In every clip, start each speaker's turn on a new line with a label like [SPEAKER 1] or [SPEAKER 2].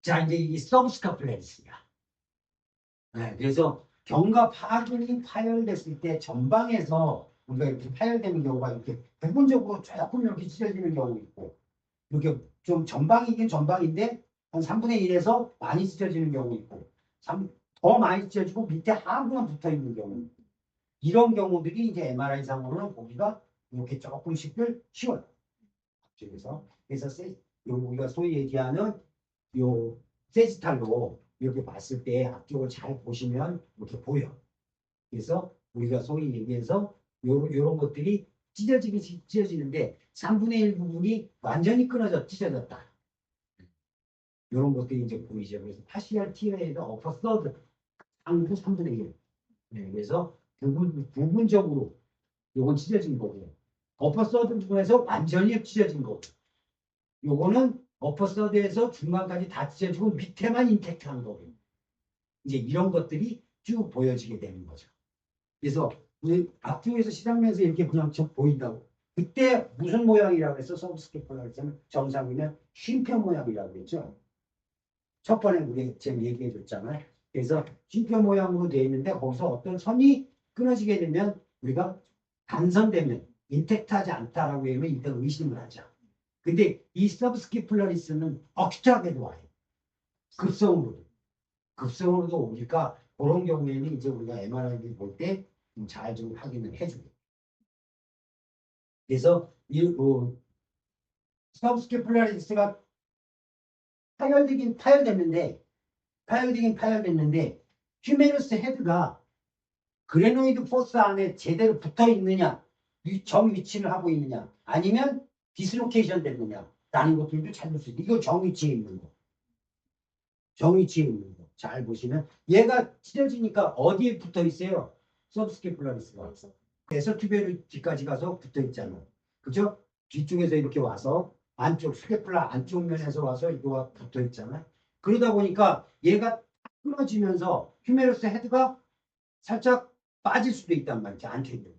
[SPEAKER 1] 자, 이제 이 서브스카플레리스야. 네, 그래서 견갑하근이 파열됐을 때 전방에서 우리가 이렇게 파열되는 경우가 이렇게 부분적으로 조금 이렇게 찢어지는 경우 있고, 이렇게 좀 전방이긴 전방인데 한 3분의 1에서 많이 찢어지는 경우 있고, 더 많이 찢어지고 밑에 하부만 붙어 있는 경우. 이런 경우들이 이제 MRI상으로는 보기가 이렇게 조금씩을 쉬워요. 그래서 우리가 소위 얘기하는 요 세지탈로 이렇게 봤을 때 앞쪽을 잘 보시면 이렇게 보여. 그래서 우리가 소위 얘기해서 요런 것들이 찢어지는데 3분의 1 부분이 완전히 끊어져 찢어졌다. 이런 것들이 이제 보이죠. 그래서 파시얼 티어에도 어퍼 서드 상부 3분의 1. 네, 그래서 부분적으로 요건 찢어진 거고, 어퍼 서드 부분에서 완전히 찢어진 거고, 요거는 어퍼 서드에서 중간까지 다 찢어지고 밑에만 인텍트한 거고, 이제 이런 것들이 쭉 보여지게 되는 거죠. 그래서 우리 앞쪽에서 시장면에서 이렇게 그냥 보인다고. 그때 무슨 모양이라고 해서 서브스케프라고 했잖아요. 정상이면 쉼표 모양이라고 했죠. 첫 번에 우리 지금 얘기해 줬잖아요. 그래서 쉼표 모양으로 되어 있는데 거기서 어떤 선이 끊어지게 되면 우리가 단선되면 인텍트하지 않다라고 하면 일단 의심을 하죠. 근데 이 서브스키플러리스는 어큐트하게도 와요. 급성으로도 오니까 그런 경우에는 이제 우리가 MRI를 볼 때 잘 좀 확인을 해주고. 그래서 이 서브스키플러리스가 파열됐는데 휴메루스 헤드가 그레노이드 포스 안에 제대로 붙어 있느냐, 정 위치를 하고 있느냐, 아니면 디스로케이션 됐느냐 라는 것들도 찾을 수 있어요. 이거 정 위치에 있는 거. 잘 보시면 얘가 찢어지니까 어디에 붙어 있어요? 서브스케플러리스가. 그래서 튜베르 뒤까지 가서 붙어 있잖아. 그죠? 뒤쪽에서 이렇게 와서 안쪽 스케플라 안쪽 면에서 와서 이거와 붙어 있잖아. 그러다 보니까 얘가 끊어지면서 휴메루스 헤드가 살짝 빠질 수도 있단 말이죠. 안쪽으로.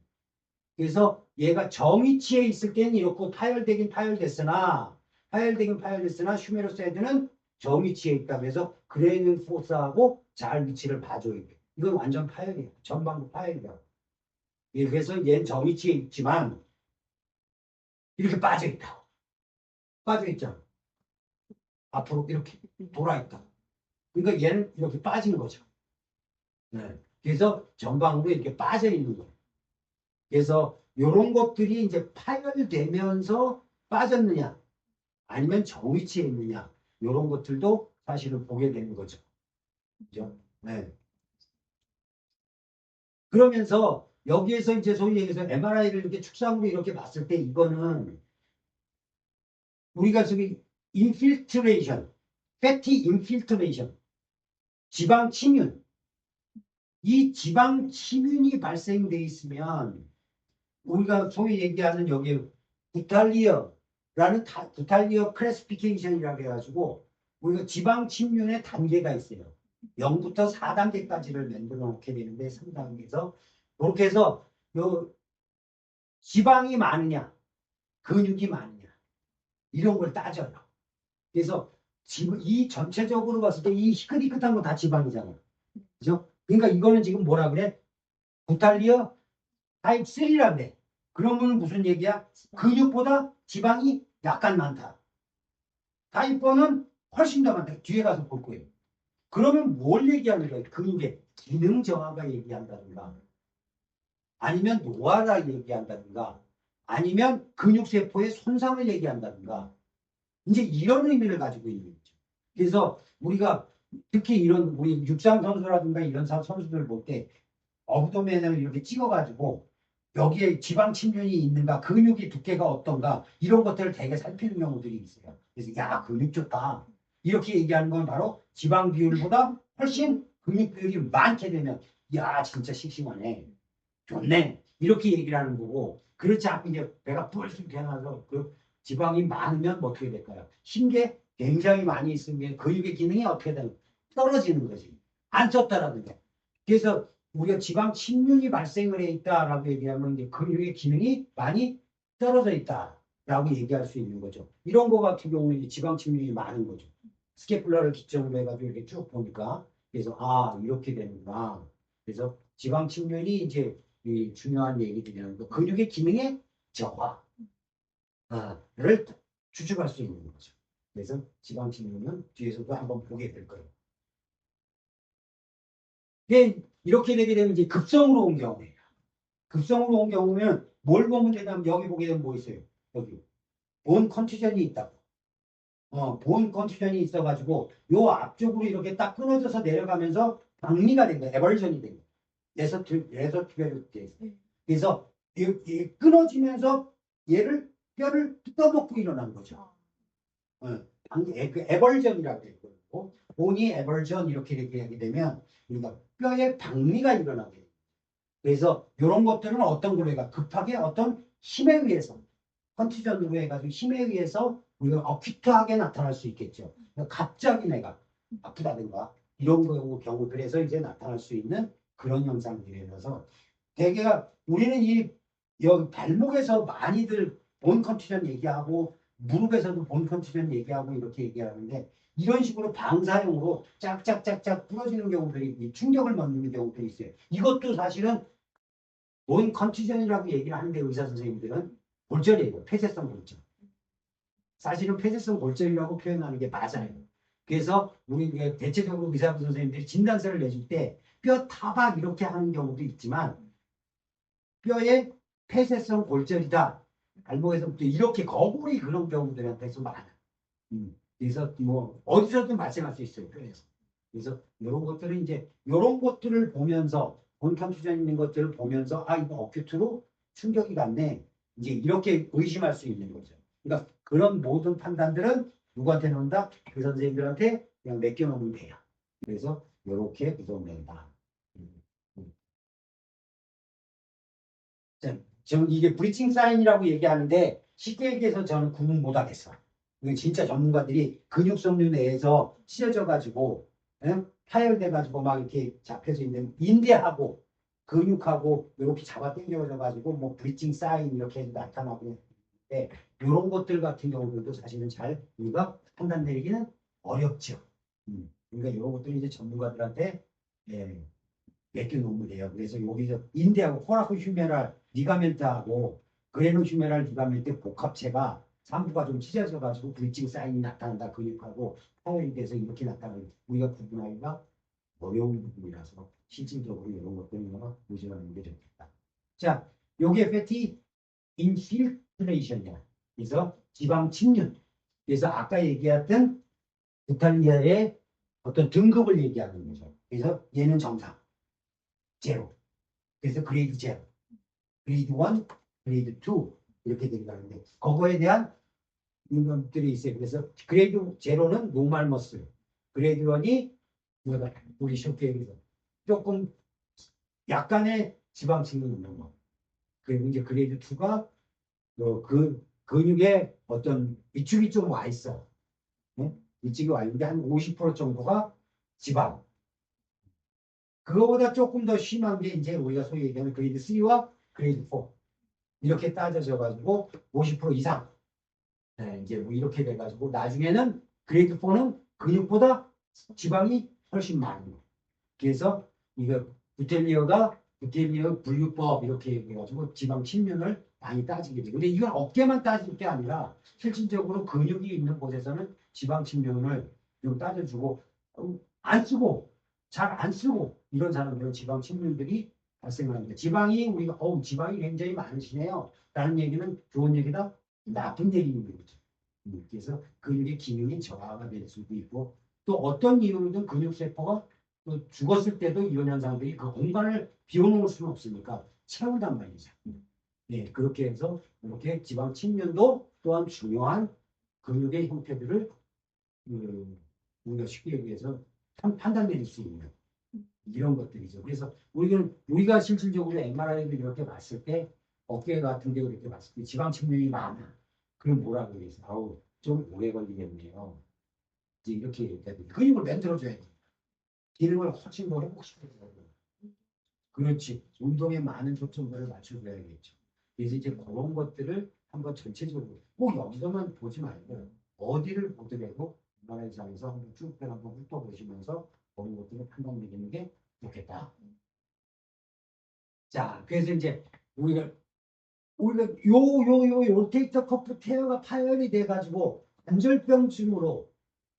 [SPEAKER 1] 그래서 얘가 정위치에 있을 때는 이렇고 파열되긴 파열됐으나 휴메루스 헤드는 정위치에 있다. 그래서 그레이는 포스하고 잘 위치를 봐줘야 돼. 이건 완전 파열이에요. 전방부 파열이야. 예, 그래서 얘는 정위치에 있지만 이렇게 빠져있다. 빠져있잖아. 앞으로 이렇게 돌아있다. 그러니까 얘는 이렇게 빠지는 거죠. 네. 그래서 전방으로 이렇게 빠져있는 거예요. 그래서 이런 것들이 이제 파열되면서 빠졌느냐 아니면 정위치에 있느냐 이런 것들도 사실은 보게 되는 거죠. 그죠? 네. 그러면서 여기에서 이제 소위 얘기해서 MRI를 이렇게 축상으로 이렇게 봤을 때 이거는 우리가 저기 인필트레이션, 패티 인필트레이션, 지방 침윤. 이 지방 침윤이 발생돼 있으면 우리가 소위 얘기하는 여기 구탈리어 클래시피케이션이라고 해가지고 우리가 지방 침윤의 단계가 있어요. 0부터 4단계까지를 만들어 놓게 되는데 3단계에서 그렇게 해서 요 지방이 많으냐 근육이 많으냐 이런 걸 따져요. 그래서 지금 이 전체적으로 봤을 때 이 희끗희끗한 거 다 지방이잖아. 그죠? 그러니까 이거는 지금 뭐라 그래? 구탈리어 타입 3라 그래. 그러면 무슨 얘기야? 근육보다 지방이 약간 많다. 타입 4는 훨씬 더 많다. 뒤에 가서 볼 거예요. 그러면 뭘 얘기하는 거예요? 근육의 기능 저하가 얘기한다든가 아니면 노화를 얘기한다든가 아니면 근육세포의 손상을 얘기한다든가 이제 이런 의미를 가지고 있는 거죠. 그래서 우리가 특히 이런 우리 육상 선수라든가 이런 선수들 볼 때 어브도멘을 이렇게 찍어가지고 여기에 지방 침륜이 있는가 근육이 두께가 어떤가 이런 것들을 되게 살피는 경우들이 있어요. 그래서 야 근육 좋다 이렇게 얘기하는 건 바로 지방 비율보다 훨씬 근육 비율이 많게 되면 야 진짜 싱싱하네 좋네 이렇게 얘기를 하는 거고 그렇지 않고 이제 배가 뿔쑥 해놔서 그 지방이 많으면 뭐 어떻게 될까요? 흰게 굉장히 많이 있으면 근육의 기능이 어떻게 되는 떨어지는 거지 안 쪘다라는 게 그래서 우리가 지방 침륜이 발생을 해 있다라고 얘기하면 이제 근육의 기능이 많이 떨어져 있다라고 얘기할 수 있는 거죠. 이런 거 같은 경우는 지방 침륜이 많은 거죠. 스캐플라를 기점으로 해가지고 이렇게 쭉 보니까 그래서 아 이렇게 되는구나. 그래서 지방 측면이 이제 이 중요한 얘기들이라는 거 근육의 기능의 저하를 추측할 수 있는 거죠. 그래서 지방 측면은 뒤에서도 한번 보게 될 거예요. 이렇게 되게 되면 이제 급성으로 온 경우예요. 급성으로 온 경우면 뭘 보면 되냐면 여기 보게 되면 뭐 있어요? 여기 본 컨투전이 있다고. 본 컨투전이 있어가지고 요 앞쪽으로 이렇게 딱 끊어져서 내려가면서 박리가 된 거예요. 에버전이 된 거예요. 레서티베르 돼 있어요. 그래서 끊어지면서 얘를 뼈를 뜯어먹고 일어난 거죠. 그 에벌전이라고 했고 본이 에벌전 이렇게 얘기하게 되면 우리가 뼈에 박리가 일어나게 돼요. 그래서 이런 것들은 어떤 거래가 급하게 어떤 힘에 의해서 컨티전으로 해가지고 힘에 의해서 우리가 어큐트하게 나타날 수 있겠죠. 그러니까 갑자기 내가 아프다든가 이런 경우 그래서 이제 나타날 수 있는 그런 현상들이라서 대개가 우리는 이 여기 발목에서 많이들 본 컨티전 얘기하고 무릎에서도 본 컨티전 얘기하고 이렇게 얘기하는데 이런 식으로 방사용으로 짝짝짝짝 부러지는 경우들이 충격을 받는 경우들이 있어요. 이것도 사실은 본 컨티전이라고 얘기를 하는데 의사 선생님들은 골절이에요. 폐쇄성 골절. 사실은 폐쇄성 골절이라고 표현하는 게 맞아요. 그래서 우리 대체적으로 의사 선생님들이 진단서를 내줄 때 뼈 타박 이렇게 하는 경우도 있지만 뼈에 폐쇄성 골절이다. 발목에서부터 이렇게 거골이 그런 경우들한테서 많아. 그래서 뭐 어디서든 발생할 수 있어요. 뼈에서. 그래서 이런 것들은 이제 이런 것들을 보면서 본컨투전 있는 것들을 보면서 아 이거 어큐트로 충격이 갔네. 이제 이렇게 의심할 수 있는 거죠. 그러니까 그런 모든 판단들은 누구한테 놓는다? 그 선생님들한테 그냥 맡겨놓으면 돼요. 그래서 이렇게 구성된다. 저는 이게 브리칭 사인이라고 얘기하는데 쉽게 얘기해서 저는 구분 못하겠어. 이건 진짜 전문가들이 근육섬유 내에서 찢어져 가지고 파열돼 가지고 막 이렇게 잡혀져 있는 인대하고 근육하고 이렇게 잡아 당겨져 가지고 뭐 브리칭 사인 이렇게 나타나고 있는데 이런 것들 같은 경우들도 사실은 잘 우리가 판단 내리기는 어렵죠. 그러니까 이런 것들이 이제 전문가들한테 예, 맡겨놓으면 돼요. 그래서 여기서 인대하고 코라코 휴메랄 리가멘트하고 그레노 휴메랄 리가멘트 복합체가 상부가 좀 찢어져 가지고 브리칭 사인이 나타난다. 근육하고 파열이 돼서 이렇게 나타나는 우리가 구분하기가 어려운 부분이라서 실질적으로 이런 것들을 보시는 게 좋겠다. 자, 요게 패티 인필트레이션이야. 그래서 지방 침륜. 그래서 아까 얘기했던 이탈리아의 어떤 등급을 얘기하는 거죠. 그래서 얘는 정상. 제로. 그래서 그레이드 제로. 그레이드 1, 그레이드 2 이렇게 되는데 그거에 대한 것들이 있어요. 그래서 그레이드 제로는 노말 머슬. 그레이드 1이 뭐가 우리 쉽게 얘기해서 조금 약간의 지방층이 있는 거. 그리고 이제 그레이드 2가 그 근육에 어떤 위축이 좀 와 있어. 네? 위축이 와 있는데 한 50% 정도가 지방. 그거보다 조금 더 심한 게 이제 우리가 소위 얘기하는 그레이드 3와 그레이드 4 이렇게 따져져 가지고 50% 이상 네, 이제 뭐 이렇게 돼 가지고 나중에는 그레이드 4는 근육보다 지방이 훨씬 많은 거예요. 그래서 이거 부텔리어 분류법 이렇게 얘기해가지고 지방 침륜을 많이 따지게 돼요. 근데 이건 어깨만 따질 게 아니라 실질적으로 근육이 있는 곳에서는 지방 침륜을 좀 따져주고 안 쓰고 잘 안 쓰고 이런 사람들은 지방 침륜들이 발생을 합니다. 지방이 우리가 지방이 굉장히 많으시네요. 라는 얘기는 좋은 얘기다, 나쁜 얘기인 거죠. 그래서 근육의 기능이 저하가 될 수도 있고 또 어떤 이유로든 근육세포가 또 죽었을 때도 이런 현상들이 그 공간을 비워놓을 수는 없으니까 채운단 말이죠. 네, 그렇게 해서 이렇게 지방 침륜도 또한 중요한 근육의 형태들을 우리가 쉽게 얘기해서 판단 내릴 수 있는 이런 것들이죠. 그래서 우리가 실질적으로 MRI를 이렇게 봤을 때 어깨 같은 데 이렇게 봤을 때 지방 침륜이 많아. 그럼 뭐라 그래서 아우 좀 오래 걸리겠네요. 이제 이렇게 얘기해야 돼. 근육을 만들어줘야 돼. 기능을 훨씬 더 회복시켜줘야 돼. 그렇지. 운동에 많은 초점을 맞춰줘야겠죠. 그래서 이제 그런 것들을 한번 전체적으로 꼭 여기서만 보지 말고 어디를 보더라도 MRI상에서 한번 쭉 한번 훑어보시면서 그런 것들을 판단 내리는 게 좋겠다. 자, 그래서 이제 우리가 로테이터 커프 테어가 파열이 돼가지고 관절병증으로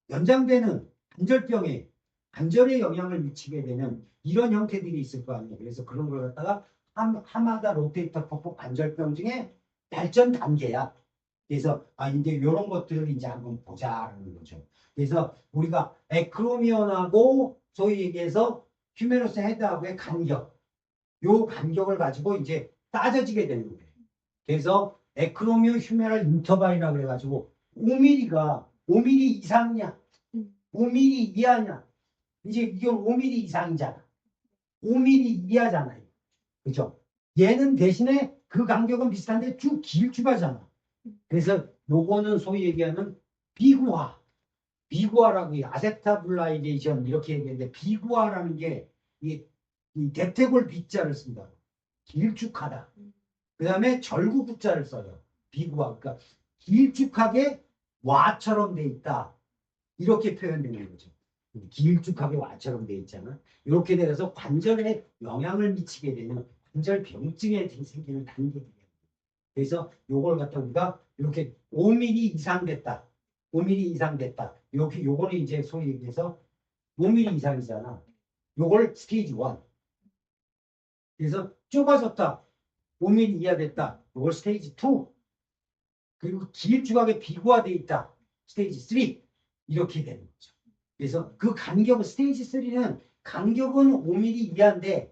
[SPEAKER 1] 연장되는 관절병에 관절에 영향을 미치게 되는 이런 형태들이 있을 거 아니에요. 그래서 그런 걸 갖다가 하마다 로테이터 커프 관절병증의 발전 단계야. 그래서 이제 이런 것들을 이제 한번 보자라는 거죠. 그래서 우리가 에크로미온하고 소위 얘기해서 휴메러스 헤드하고의 간격, 요 간격을 가지고 이제 따져지게 되는 거예요. 그래서 에크로미온 휴메럴 인터벌이라고 해가지고 5mm가 5mm 이상이냐, 5mm 이하냐. 이제 이건 5mm 이상이잖아. 5mm 이하잖아요. 그죠? 얘는 대신에 그 간격은 비슷한데 쭉 길쭉하잖아. 그래서 요거는 소위 얘기하는 비구화. 비구화라고 아세타블라이제이션 이렇게 얘기하는데 비구화라는 게 이 대퇴골 비자를 쓴다. 길쭉하다. 그 다음에 절구 구자를 써요. 비구화. 그러니까 길쭉하게 와처럼 돼 있다. 이렇게 표현되는 거죠. 길쭉하게 와처럼 돼 있잖아. 이렇게 돼서 관절에 영향을 미치게 되는 관절 병증에 생기는 단계들이에요. 그래서 요걸 갖다 우리가 이렇게 5mm 이상 됐다. 5mm 이상 됐다. 이렇게 요거는 이제 소위 얘기해서 5mm 이상이잖아. 요걸 스테이지 1. 그래서 좁아졌다. 5mm 이하 됐다. 요걸 스테이지 2. 그리고 길쭉하게 비구화돼 있다. 스테이지 3. 이렇게 되는 거죠. 그래서 그 간격은 스테이지 3는 간격은 5mm 이하인데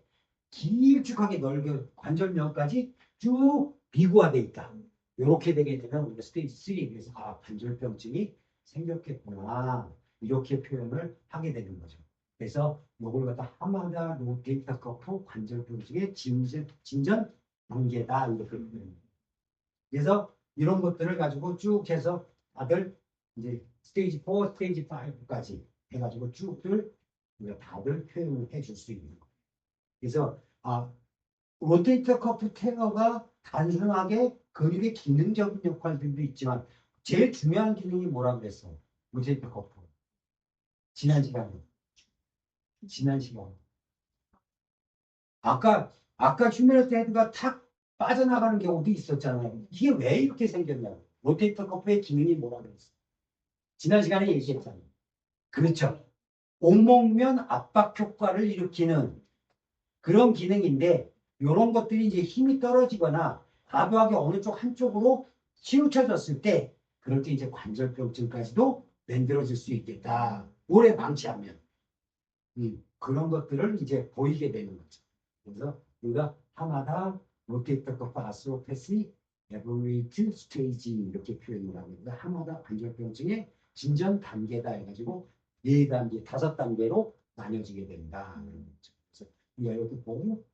[SPEAKER 1] 길쭉하게 넓게 관절면까지 쭉 비구화돼 있다. 이렇게 되게 되면 우리가 스테이지 3. 그래서 관절병증이 생겼겠구나. 이렇게 표현을 하게 되는 거죠. 그래서 이걸 갖다 하마다 로테이터 커프 관절병증의 진전 단계다. 이렇게 표현합니다. 그래서 이런 것들을 가지고 쭉 해서 다들 이제 스테이지 4, 스테이지 5까지 해가지고 쭉들 우리가 다들 표현을 해줄 수 있는 거예요. 그래서 로테이터 커프 테러가 단순하게 근육의 기능적인 역할들도 있지만 제일 중요한 기능이 뭐라고 그랬어? 로테이터 커프. 지난 시간에. 아까 휴메러스 헤드가 탁 빠져나가는 경우도 있었잖아요. 이게 왜 이렇게 생겼냐? 로테이터 커프의 기능이 뭐라고 그랬어? 지난 시간에 얘기했잖아요. 그렇죠. 온목면 압박 효과를 일으키는 그런 기능인데 이런 것들이 이제 힘이 떨어지거나 과도하게 어느 쪽 한쪽으로 치우쳐졌을 때 그럴 때 이제 관절병증까지도 만들어질 수 있겠다. 오래 방치하면 그런 것들을 이제 보이게 되는 거죠. 그래서 우리가 하마다 로테이터 커프 아스로패시 에버레이트 스테이지 이렇게 표현을 합니다. 하마다 관절병증의 진전 단계다 해가지고 4단계, 5단계로 나뉘어지게 된다. 그래서 우리가 여기 보고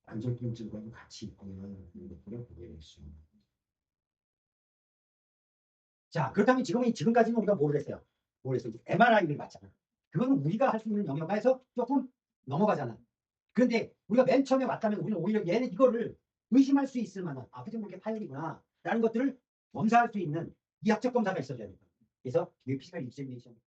[SPEAKER 1] 관절병증과 같이 있구나 이런 것들을 보게 될 수 있습니다. 자, 그렇다면 지금까지는 우리가 뭘 했어요? MRI를 봤잖아. 그거는 우리가 할 수 있는 영역에서 조금 넘어가잖아. 그런데 우리가 맨 처음에 왔다면 우리는 오히려 얘는 이거를 의심할 수 있을 만한 그저 그렇게 파열이구나 라는 것들을 검사할 수 있는 이학적 검사가 있어야 됩니다. 그래서 뇌피지컬 익자미네이션